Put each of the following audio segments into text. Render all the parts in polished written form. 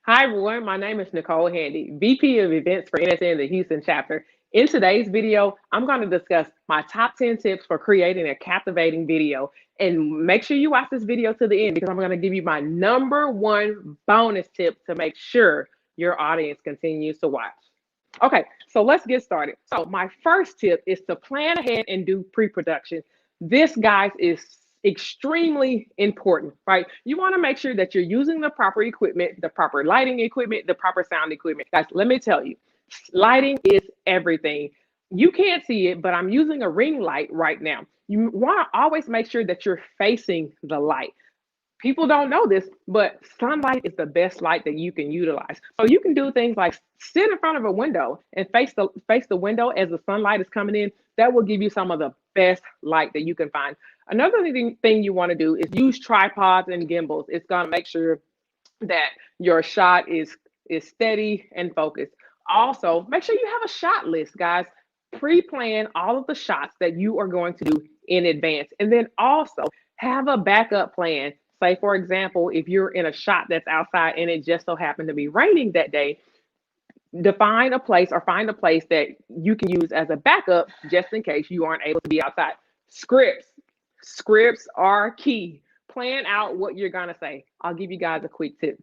Hi, everyone. My name is Nicole Handy, VP of Events for NSN, the Houston chapter. In today's video, I'm going to discuss my top 10 tips for creating a captivating video. And make sure you watch this video to the end because I'm going to give you my number one bonus tip to make sure your audience continues to watch. Okay, so let's get started. So my first tip is to plan ahead and do pre-production. This, guys, is extremely important, right? You want to make sure that you're using the proper equipment, the proper lighting equipment, the proper sound equipment. Guys, let me tell you, lighting is everything. You can't see it, but I'm using a ring light right now. You want to always make sure that you're facing the light. People don't know this, but sunlight is the best light that you can utilize. So you can do things like sit in front of a window and face the window as the sunlight is coming in. That will give you some of the best light that you can find. Another thing you want to do is use tripods and gimbals. It's going to make sure that your shot is steady and focused. Also, make sure you have a shot list, guys. Pre-plan all of the shots that you are going to do in advance, and then also have a backup plan. Say, for example, if you're in a shot that's outside and it just so happened to be raining that day, define a place or find a place that you can use as a backup just in case you aren't able to be outside. Scripts are key. Plan out what you're going to say. I'll give you guys a quick tip.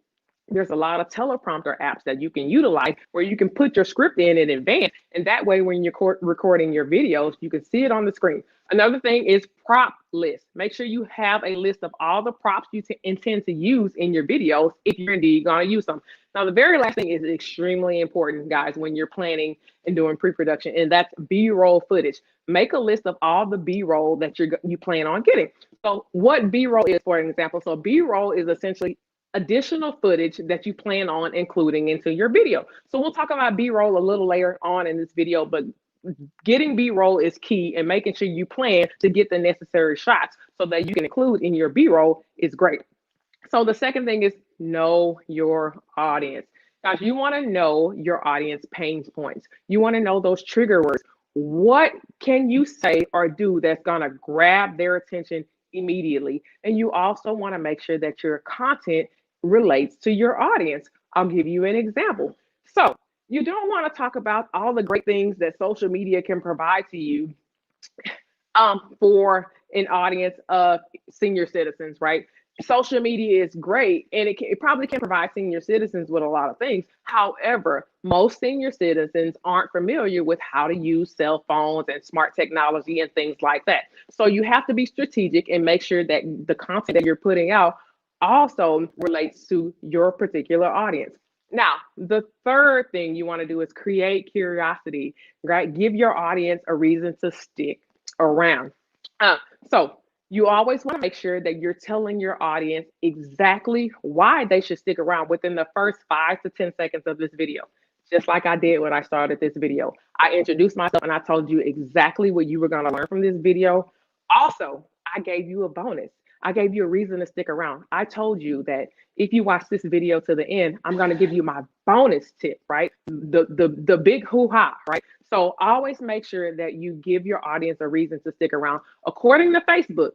There's a lot of teleprompter apps that you can utilize where you can put your script in advance. And that way, when you're recording your videos, you can see it on the screen. Another thing is prop list. Make sure you have a list of all the props you intend to use in your videos if you're indeed going to use them. Now, the very last thing is extremely important, guys, when you're planning and doing pre-production, and that's B-roll footage. Make a list of all the B-roll that you plan on getting. So what B-roll is, for example, so B-roll is essentially additional footage that you plan on including into your video. So we'll talk about B-roll a little later on in this video, but getting B-roll is key, and making sure you plan to get the necessary shots so that you can include in your B-roll is great. So the second thing is know your audience. Guys, you want to know your audience pain points. You want to know those trigger words. What can you say or do that's going to grab their attention immediately? And you also want to make sure that your content relates to your audience. I'll give you an example. So you don't want to talk about all the great things that social media can provide to you for an audience of senior citizens, right? Social media is great, and it probably can provide senior citizens with a lot of things. However, most senior citizens aren't familiar with how to use cell phones and smart technology and things like that. So you have to be strategic and make sure that the content that you're putting out also relates to your particular audience. Now, the third thing you want to do is create curiosity, right? Give your audience a reason to stick around. So you always want to make sure that you're telling your audience exactly why they should stick around within the first 5 to 10 seconds of this video. Just like I did when I started this video. I introduced myself and I told you exactly what you were going to learn from this video. Also, I gave you a bonus. I gave you a reason to stick around. I told you that if you watch this video to the end, I'm going to give you my bonus tip, right? The big hoo-ha, right? So always make sure that you give your audience a reason to stick around. According to Facebook,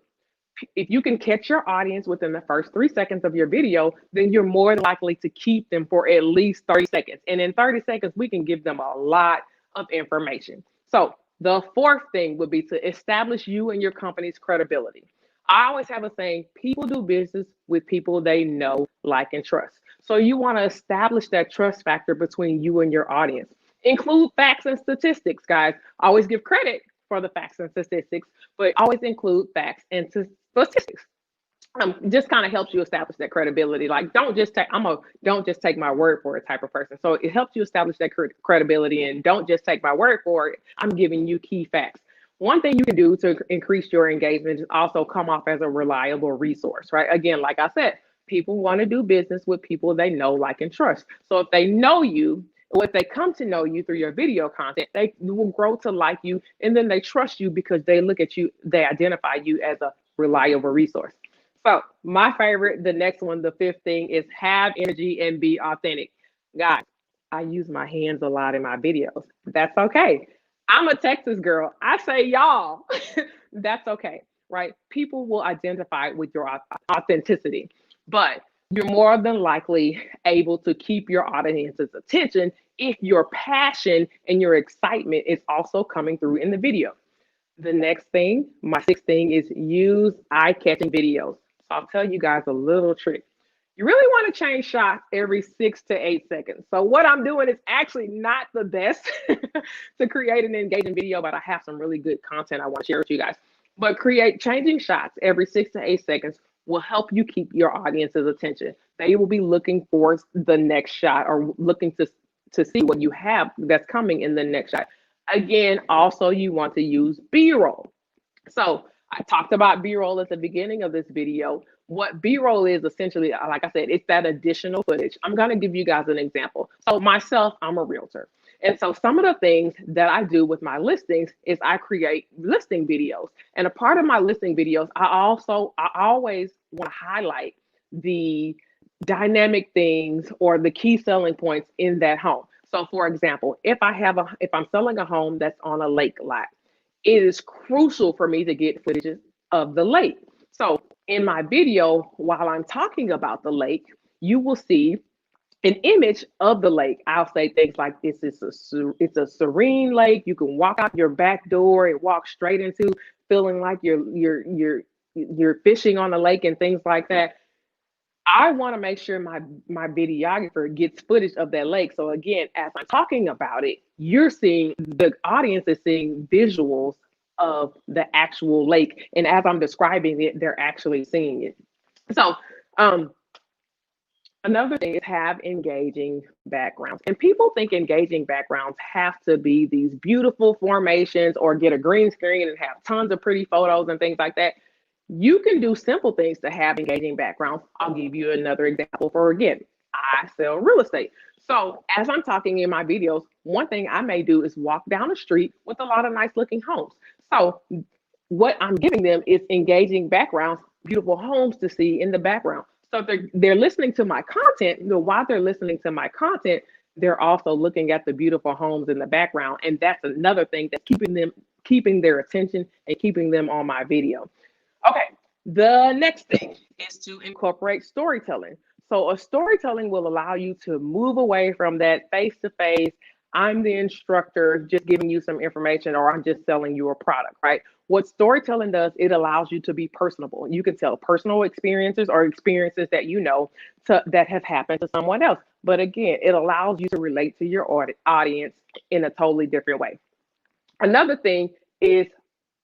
if you can catch your audience within the first 3 seconds of your video, then you're more likely to keep them for at least 30 seconds. And in 30 seconds, we can give them a lot of information. So the fourth thing would be to establish you and your company's credibility. I always have a saying, people do business with people they know, like, and trust. So you want to establish that trust factor between you and your audience. Include facts and statistics, guys. Always give credit for the facts and statistics, but always include facts and statistics. Just kind of helps you establish that credibility. Like, don't just take my word for it type of person. So it helps you establish that credibility, and don't just take my word for it. I'm giving you key facts. One thing you can do to increase your engagement is also come off as a reliable resource, right? Again, like I said, people want to do business with people they know, like, and trust. So if they know you, or if they come to know you through your video content, they will grow to like you, and then they trust you because they look at you, they identify you as a reliable resource. So my favorite, the next one, the fifth thing is have energy and be authentic. Guys, I use my hands a lot in my videos. That's okay. I'm a Texas girl. I say y'all. That's okay, right? People will identify with your authenticity. But you're more than likely able to keep your audience's attention if your passion and your excitement is also coming through in the video. The next thing, my sixth thing, is use eye-catching videos. So I'll tell you guys a little trick. You really want to change shots every 6 to 8 seconds. So what I'm doing is actually not the best to create an engaging video, but I have some really good content I want to share with you guys. But changing shots every 6 to 8 seconds will help you keep your audience's attention. They will be looking for the next shot or looking to see what you have that's coming in the next shot. Again, also you want to use B-roll. So I talked about B-roll at the beginning of this video. What B-roll is essentially, like I said, it's that additional footage. I'm going to give you guys an example. So myself, I'm a realtor. And so some of the things that I do with my listings is I create listing videos. And a part of my listing videos, I always want to highlight the dynamic things or the key selling points in that home. So for example, if I'm selling a home that's on a lake lot, it is crucial for me to get footage of the lake. So in my video, while I'm talking about the lake, you will see an image of the lake. I'll say things like it's a serene lake. You can walk out your back door and walk straight into feeling like you're fishing on the lake and things like that. I want to make sure my videographer gets footage of that lake. So again, as I'm talking about it, the audience is seeing visuals of the actual lake. And as I'm describing it, they're actually seeing it. So another thing is have engaging backgrounds. And people think engaging backgrounds have to be these beautiful formations or get a green screen and have tons of pretty photos and things like that. You can do simple things to have engaging backgrounds. I'll give you another example for, again, I sell real estate. So as I'm talking in my videos, one thing I may do is walk down the street with a lot of nice looking homes. So what I'm giving them is engaging backgrounds, beautiful homes to see in the background. So they're listening to my content. While they're listening to my content, they're also looking at the beautiful homes in the background. And that's another thing that's keeping their attention and keeping them on my video. Okay, the next thing is to incorporate storytelling. So a storytelling will allow you to move away from that face-to-face, I'm the instructor just giving you some information, or I'm just selling you a product, right? What storytelling does, it allows you to be personable. You can tell personal experiences or experiences that you know that have happened to someone else. But again, it allows you to relate to your audience in a totally different way. Another thing is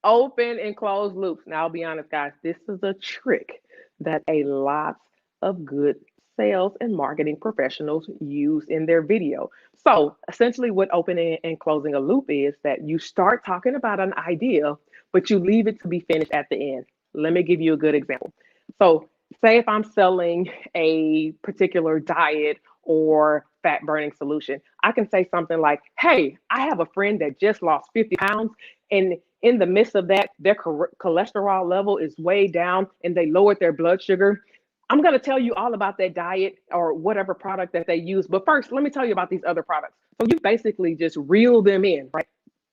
open and closed loops. Now, I'll be honest, guys, this is a trick that a lot of good sales and marketing professionals use in their video. So essentially what opening and closing a loop is that you start talking about an idea, but you leave it to be finished at the end. Let me give you a good example. So say if I'm selling a particular diet or fat burning solution, I can say something like, hey, I have a friend that just lost 50 pounds, and in the midst of that, their cholesterol level is way down and they lowered their blood sugar. I'm going to tell you all about that diet or whatever product that they use. But first, let me tell you about these other products. So you basically just reel them in, right?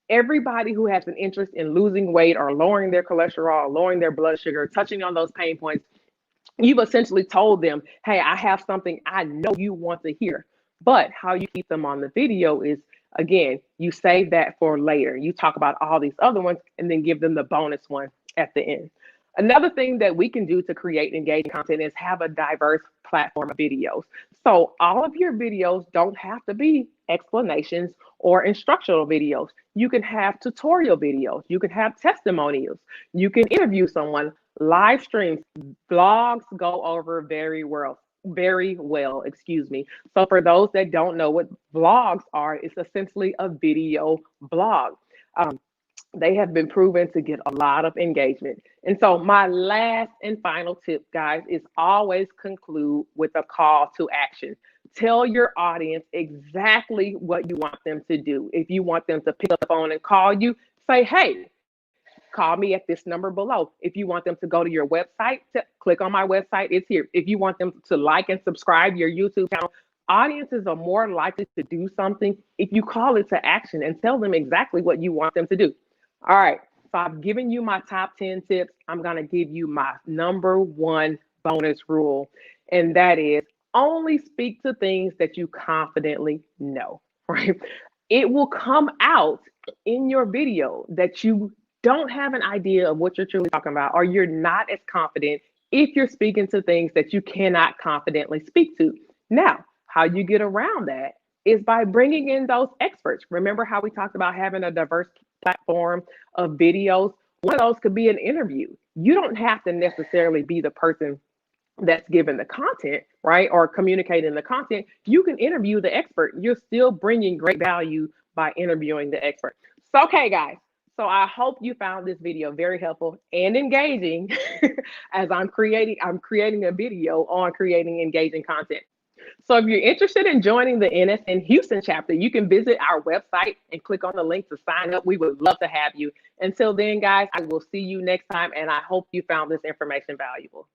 Everybody who has an interest in losing weight or lowering their cholesterol, lowering their blood sugar, touching on those pain points, you've essentially told them, hey, I have something I know you want to hear. But how you keep them on the video is, again, you save that for later. You talk about all these other ones and then give them the bonus one at the end. Another thing that we can do to create engaging content is have a diverse platform of videos. So all of your videos don't have to be explanations or instructional videos. You can have tutorial videos. You can have testimonials. You can interview someone, live streams, blogs go over very well. So for those that don't know what blogs are, it's essentially a video blog. They have been proven to get a lot of engagement. And so my last and final tip, guys, is always conclude with a call to action. Tell your audience exactly what you want them to do. If you want them to pick up the phone and call you, say, hey, call me at this number below. If you want them to go to your website, click on my website, it's here. If you want them to like and subscribe your YouTube channel, audiences are more likely to do something if you call it to action and tell them exactly what you want them to do. All right, so I've given you my top 10 tips. I'm going to give you my number one bonus rule. and that is only speak to things that you confidently know, right? It will come out in your video that you don't have an idea of what you're truly talking about, or you're not as confident if you're speaking to things that you cannot confidently speak to. Now, how you get around that is by bringing in those experts. Remember how we talked about having a diverse platform of videos? One of those could be an interview. You don't have to necessarily be the person that's given the content, right? Or communicating the content. You can interview the expert. You're still bringing great value by interviewing the expert. So, okay, guys. So I hope you found this video very helpful and engaging as I'm creating a video on creating engaging content. So if you're interested in joining the NSN Houston chapter, you can visit our website and click on the link to sign up. We would love to have you. Until then, guys, I will see you next time, and I hope you found this information valuable.